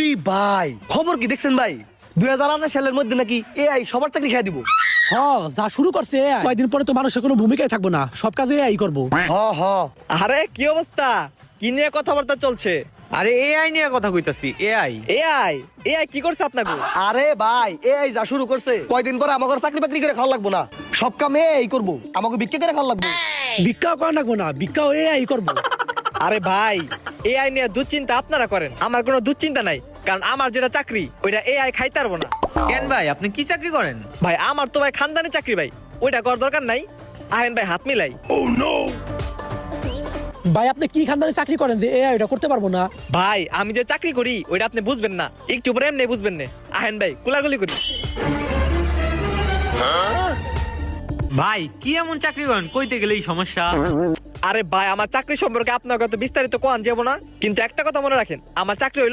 উলি ভাই, খবর কি দেখছেন ভাই? 2028 সালের মধ্যে নাকি এআই সবার চাকরি খেয়ে দিব। যা শুরু করছে AI, কয়েকদিন পরে তো মানুষের কোনো ভূমিকাই থাকবে না, সব কাজে AI করবো। হ আরে কি অবস্থা, কি নিয়ে কথাবার্তা চলছে? আরে এআই নিয়ে কথা কইতাছি। এআই এআই এআই কি করছে আপনাকে? আরে ভাই, এআই যা শুরু করছে, কয়দিন পরে আমাকে চাকরি বাকরি করে খাওয়া লাগবো না, সব কাম এআই করবো, আমাকে বিক্রি করে খাওয়া লাগবে। ভিক্ষাও করা লাগবো না, ভিক্ষাও AI করবো। আরে ভাই, এআই নিয়ে দুশ্চিন্তা আপনারা করেন, আমার কোনো দুশ্চিন্তা নাই, কারণ আমার যেটা চাকরি ওইটা এআই খাইতে পারবো না। কেন ভাই, আপনি কি চাকরি করেন? ভাই আমার তো ভাই খানদানি চাকরি ভাই, ওইটা করার দরকার নাই। আহেন ভাই হাত মিলাই। ভাই আপনি কি খানদানি চাকরি করেন যে AI এটা করতে পারবো না? ভাই আমি যে চাকরি করি ওইটা আপনি বুঝবেন না, একটু পরে এমনি বুঝবেন না। আহেন ভাই কুলাগুলি করি। ভাই কি এমন চাকরি করেন, কইতে গেলেই সমস্যা। আরে ভাই আমার চাকরি সম্পর্কে আপনাকে তো বিস্তারিত কোয়ান যাবো না, কিন্তু একটা কথা মনে রাখেন, আমার চাকরি হইলো